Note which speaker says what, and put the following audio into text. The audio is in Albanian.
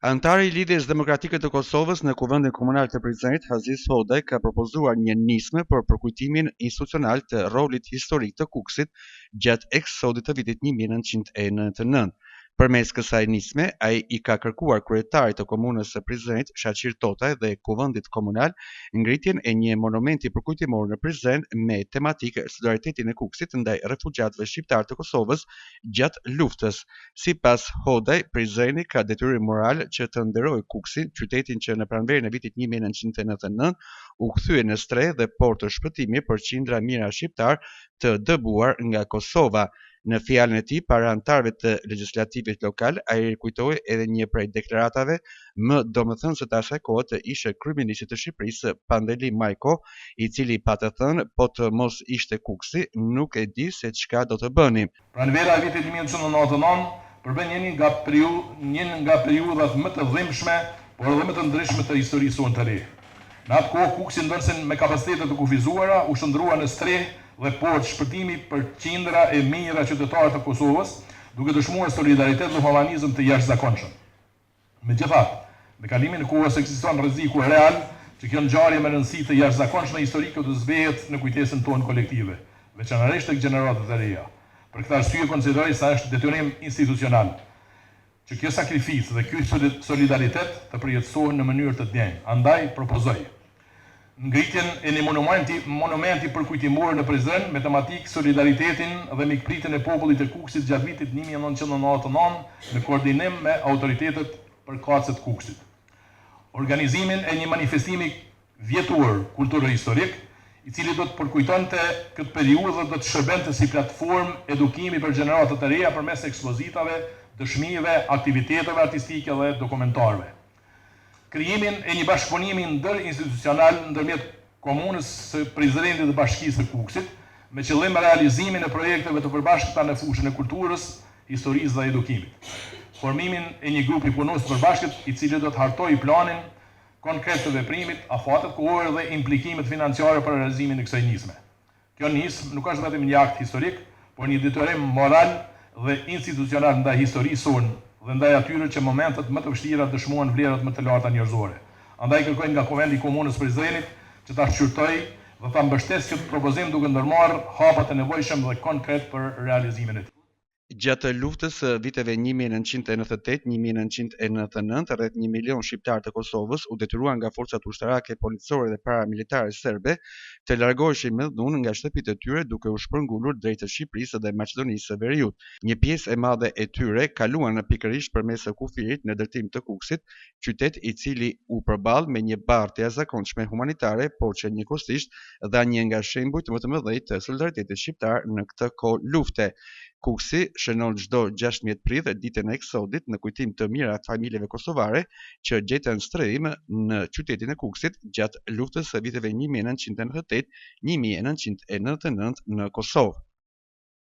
Speaker 1: Antari i Lidhjes Demokratike të Kosovës në Kuvendin Komunal të Prizrenit, Aziz Hodaj, ka propozuar një nismë për përkujtimin institucional të rolit historik të Kukësit gjatë eksodit të vitit 1999. Përmes kësaj nisme, ai i ka kërkuar kryetarit të komunës së Prizrenit, Shaqir Totaj, dhe Kuvendit Komunal ngritjen e një monumenti përkujtimor në Prizren me tematikë solidaritetin e Kukësit ndaj refugjatëve shqiptar të Kosovës gjatë luftës. Sipas Hodaj, Prizreni ka detyrim moral që të nderojë Kukësin, qytetin që në pranverën e vitit 1999 u kthye në streh dhe portë të shpëtimit për qindra mijëra shqiptar të dëbuar nga Kosova. Në fjalën e tij, para anëtarëve të legjislativit lokal, ai rikujtoi edhe një prej deklaratave më domethënëse të asaj kohe të ishte kryeministit të Shqipërisë, Pandeli Majko, i cili pa të thënë, po të mos ishte Kukësi, nuk e di se çka do të bëni.
Speaker 2: Pranvera e vitit 1999 përbën një nga periudhat më të dhimbshme, por edhe më të ndryshme të historisë sonë të re. Në atë kohë, Kukësi ndërsen me kapacitete të kufizuara, u shndrua në streh dhe portë shpëtimi për qindra e mijëra qytetarë të Kosovës, duke dëshmuar solidaritet dhe humanizëm të jashtëzakonshëm. Megjithatë, me kalimin e kohës ekziston rreziku real që kjo ngjarje me rëndësi të jashtëzakonshme historike të zbehet në kujtesën tonë kolektive, veçanërisht tek gjeneratat e reja. Për këtë arsye konsideroj se është detyrim institucional që kjo sakrificë dhe ky solidaritet të përjetësohen në mënyrë të denjë. Andaj propozoj ngritjen e një monumenti përkujtimor në Prizren me tematikë solidaritetin dhe mikpritjen e popullit të Kukësit gjatë vitit 1999 në koordinim me autoritetet përkatëse të Kukësit. Organizimin e një manifestimi vjetor kulturë historik, i cili do të përkujtonte këtë periudhë dhe do të shërbente si platformë edukimi për gjeneratat e reja përmes ekspozitave, dëshmive, aktiviteteve artistike dhe dokumentarëve. Krijimin e një bashkëpunimi ndërinstitucional ndërmjet komunës së Prizrenit dhe Bashkisë së Kukësit, me qëllim realizimin e projekteve të përbashkëta në fushën e kulturës, historisë dhe edukimit. Formimin e një grupi punës të përbashkët, i cili do të hartojë planin konkret të veprimit, afatet kohore dhe implikimet financiare për realizimin e kësaj nisme. Kjo nismë nuk është vetëm një akt historik, por një detyrim moral dhe institucional ndaj historisë sonë dhe ndaj atyre që momentet më të vështira dëshmuan vlerat më të larta njerëzore. Andaj kërkoj nga Kuvendi i Komunës Prizrenit që ta shqyrtojë dhe ta mbështesë këtë propozim duke ndërmarrë hapat e nevojshëm dhe konkret për realizimin e tij.
Speaker 1: Gjatë luftës së viteve 1998-1999, rreth 1 milion shqiptar të Kosovës u detyruan nga forcat ushtarake, policore dhe paramilitare serbe të largoheshin me dhunë nga shtëpitë e tyre duke u shpërngulur drejt Shqipërisë dhe Maqedonisë së Veriut. Një pjesë e madhe e tyre kaluan pikërisht përmes kufirit në ndërtim të Kukësit, qytet i cili u përball me një barrë të jashtëzakonshme humanitare, por që njëkohësisht dha një nga shembujt më të mëdhenj të solidaritetit shqiptar në këtë kohë lufte. Kukësi shënon çdo 16 prill ditën e eksodit në kujtim të mirat familjeve kosovare që gjetën strehim në qytetin e Kukësit gjatë luftës së viteve 1998-1999 në Kosovë.